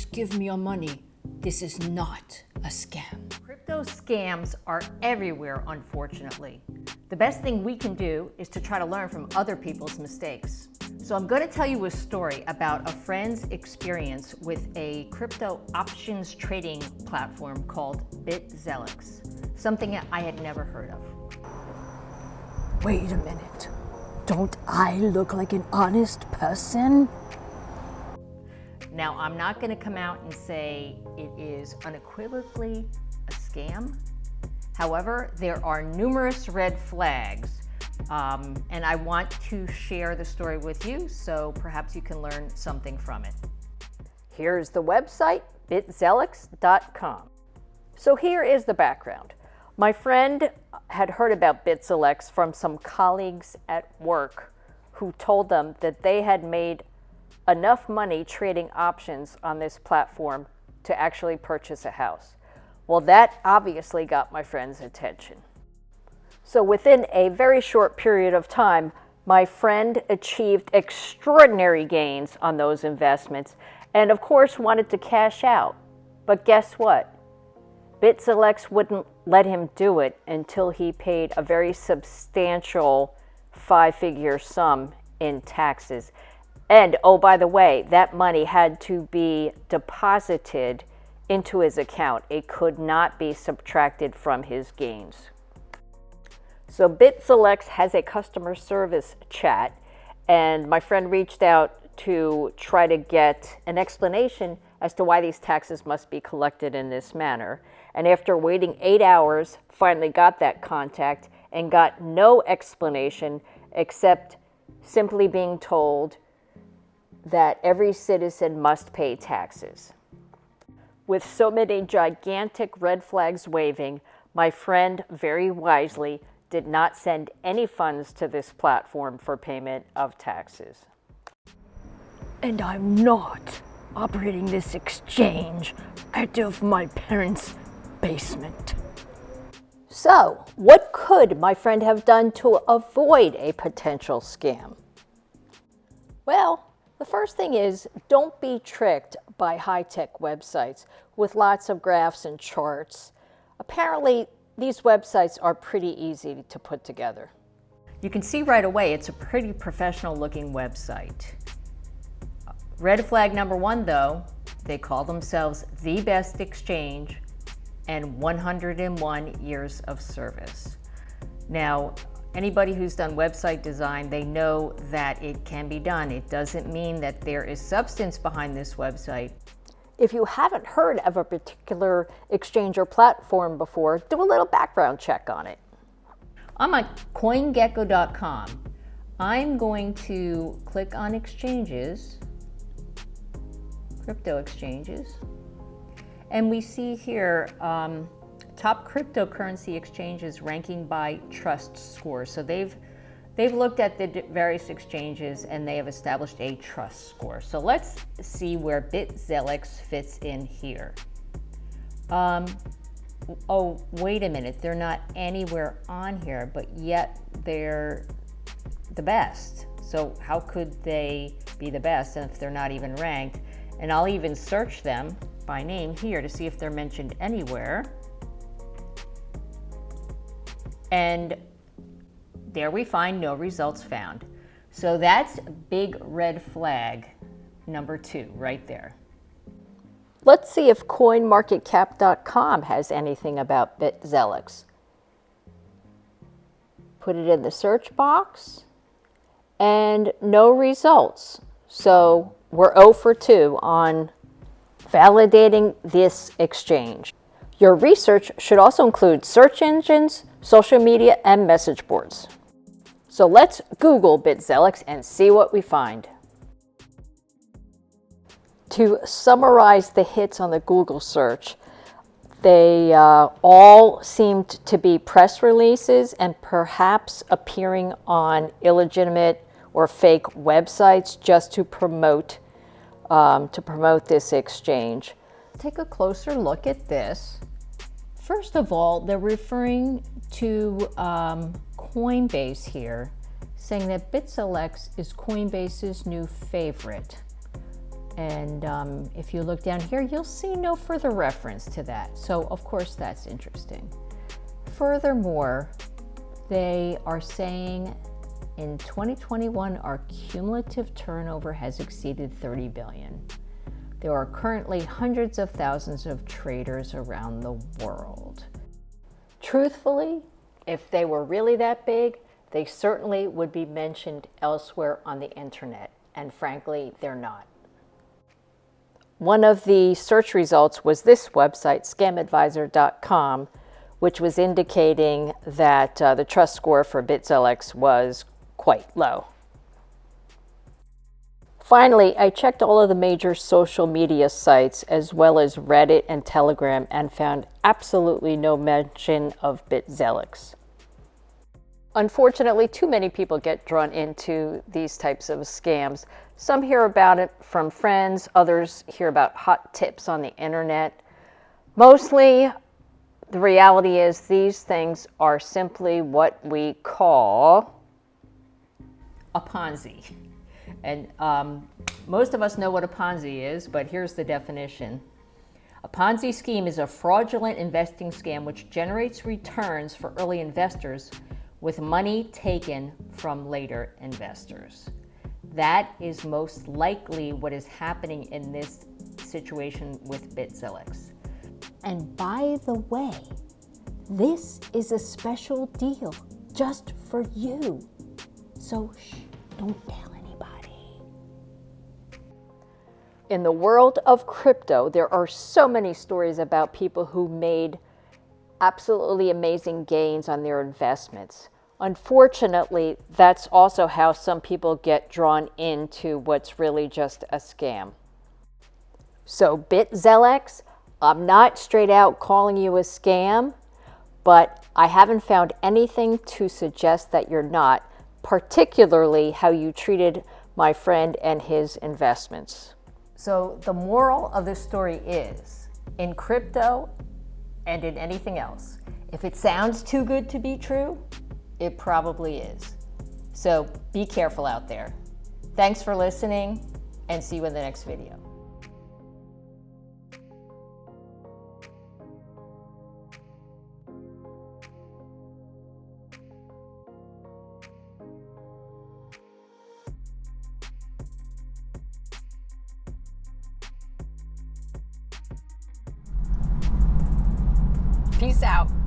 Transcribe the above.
Just give me your money. This is not a scam. Crypto scams are everywhere, unfortunately. The best thing we can do is to try to learn from other people's mistakes. So I'm going to tell you a story about a friend's experience with a crypto options trading platform called BitZelix, something I had never heard of. Wait a minute. Don't I look like an honest person? Now, I'm not going to come out and say it is unequivocally a scam. However, there are numerous red flags, and I want to share the story with you, so perhaps you can learn something from it. Here's the website, bitzelix.com. So here is the background. My friend had heard about BitZelix from some colleagues at work who told them that they had made enough money trading options on this platform to actually purchase a house. Well, that obviously got my friend's attention. So within a very short period of time, my friend achieved extraordinary gains on those investments and of course wanted to cash out. But guess what? BitZelix wouldn't let him do it until he paid a very substantial 5-figure sum in taxes. And, oh, by the way, that money had to be deposited into his account. It could not be subtracted from his gains. So BitZelix has a customer service chat, and my friend reached out to try to get an explanation as to why these taxes must be collected in this manner. And after waiting 8 hours, finally got that contact and got no explanation except simply being told that every citizen must pay taxes. With so many gigantic red flags waving, my friend very wisely did not send any funds to this platform for payment of taxes. And I'm not operating this exchange out of my parents' basement. So, what could my friend have done to avoid a potential scam? Well, the first thing is, don't be tricked by high-tech websites with lots of graphs and charts. Apparently, these websites are pretty easy to put together. You can see right away it's a pretty professional-looking website. Red flag number one, though, they call themselves the best exchange and 101 years of service. Now, anybody who's done website design, they know that it can be done. It doesn't mean that there is substance behind this website. If you haven't heard of a particular exchange or platform before, do a little background check on it. I'm at CoinGecko.com. I'm going to click on exchanges, crypto exchanges, and we see here top cryptocurrency exchanges ranking by trust score. So they've looked at the various exchanges and they have established a trust score. So let's see where BitZelix fits in here. Oh, wait a minute, they're not anywhere on here, but yet they're the best. So how could they be the best if they're not even ranked? And I'll even search them by name here to see if they're mentioned anywhere. And there we find no results found. So that's big red flag number 2 right there. Let's see if CoinMarketCap.com has anything about BitZelix. Put it in the search box and no results. So we're 0 for 2 on validating this exchange. Your research should also include search engines, social media, and message boards. So let's Google BitZelix and see what we find. To summarize the hits on the Google search, they all seemed to be press releases and perhaps appearing on illegitimate or fake websites just to promote this exchange. Take a closer look at this. First of all, they're referring to Coinbase here, saying that BitZelix is Coinbase's new favorite. And if you look down here, you'll see no further reference to that. So of course that's interesting. Furthermore, they are saying in 2021, our cumulative turnover has exceeded 30 billion. There are currently hundreds of thousands of traders around the world. Truthfully, if they were really that big, they certainly would be mentioned elsewhere on the internet. And frankly, they're not. One of the search results was this website, scamadvisor.com, which was indicating that the trust score for BitZillex was quite low. Finally, I checked all of the major social media sites as well as Reddit and Telegram and found absolutely no mention of BitZillex. Unfortunately, too many people get drawn into these types of scams. Some hear about it from friends, others hear about hot tips on the internet. Mostly, the reality is these things are simply what we call a Ponzi. And most of us know what a Ponzi is, but here's the definition. A Ponzi scheme is a fraudulent investing scam which generates returns for early investors with money taken from later investors. That is most likely what is happening in this situation with BitZillex. And by the way, this is a special deal just for you. So shh, don't tell anybody. In the world of crypto, there are so many stories about people who made absolutely amazing gains on their investments. Unfortunately, that's also how some people get drawn into what's really just a scam. So BitZillex, I'm not straight out calling you a scam, but I haven't found anything to suggest that you're not, particularly how you treated my friend and his investments. So the moral of this story is, in crypto and in anything else, if it sounds too good to be true, it probably is. So be careful out there. Thanks for listening, and see you in the next video. Peace out.